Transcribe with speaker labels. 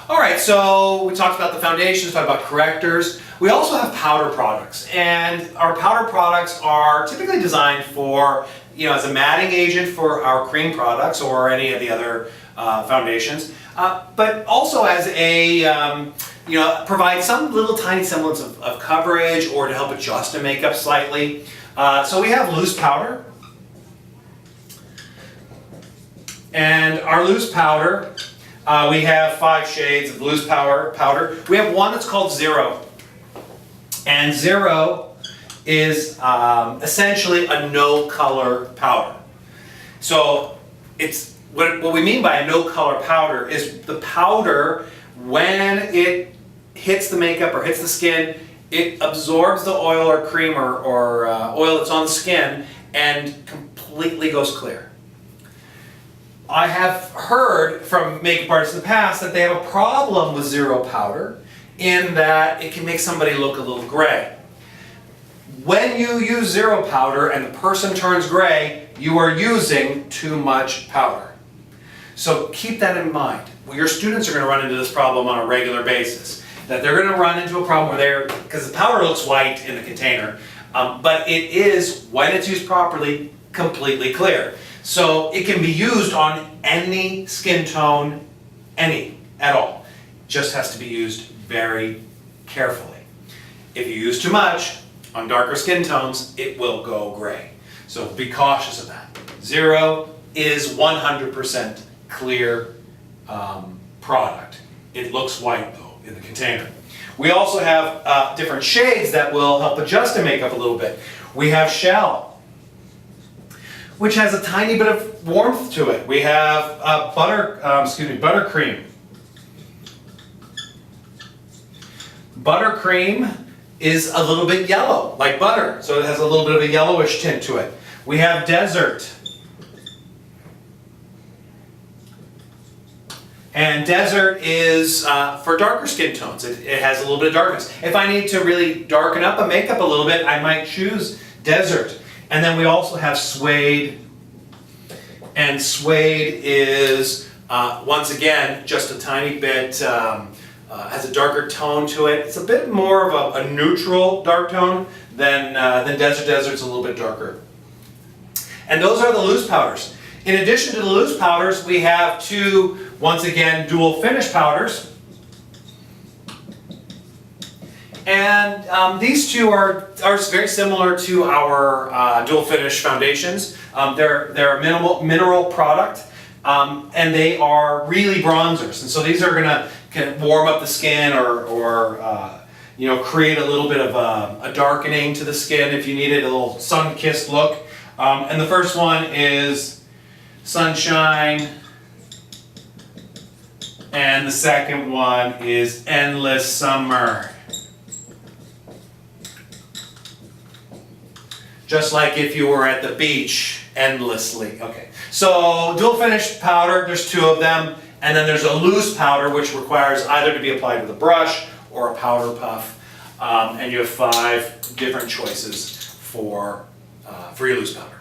Speaker 1: All right, so we talked about the foundations, talked about correctors. We also have powder products, and our powder products are typically designed for, as a matting agent for our cream products or any of the other foundations, but also as a, provide some little tiny semblance of coverage or to help adjust a makeup slightly. So we have loose powder, and our loose powder, we have 5 shades of loose powder. We have one that's called Zero. And Zero is essentially a no color powder. So it's what we mean by a no color powder is the powder, when it hits the makeup or hits the skin, it absorbs the oil or cream or oil that's on the skin and completely goes clear. I have heard from makeup artists in the past that they have a problem with Zero powder in that it can make somebody look a little gray. When you use Zero powder and the person turns gray, you are using too much powder. So keep that in mind. Your students are going to run into this problem on a regular basis. That they're going to run into a problem where because the powder looks white in the container, but it is, when it's used properly, completely clear. So it can be used on any skin tone, any at all. Just has to be used very carefully. If you use too much on darker skin tones, it will go gray. So be cautious of that. Zero is 100% clear product. It looks white though in the container. We also have different shades that will help adjust the makeup a little bit. We have Shell, which has a tiny bit of warmth to it. We have Buttercream. Buttercream is a little bit yellow, like butter, so it has a little bit of a yellowish tint to it. We have Desert. And Desert is for darker skin tones. It has a little bit of darkness. If I need to really darken up a makeup a little bit, I might choose Desert. And then we also have Suede. And Suede is, once again, just a tiny bit, has a darker tone to it. It's a bit more of a neutral dark tone than Desert. Desert's a little bit darker. And those are the loose powders. In addition to the loose powders, we have 2, once again, dual finish powders. And these 2 are very similar to our dual finish foundations. They're a mineral product, and they are really bronzers. And so these are going to warm up the skin or create a little bit of a darkening to the skin if you needed a little sun-kissed look. And the first one is Sunshine, and the second one is Endless Summer. Just like if you were at the beach endlessly. Okay, so dual finish powder, there's 2 of them, and then there's a loose powder which requires either to be applied with a brush or a powder puff, and you have 5 different choices for your loose powder.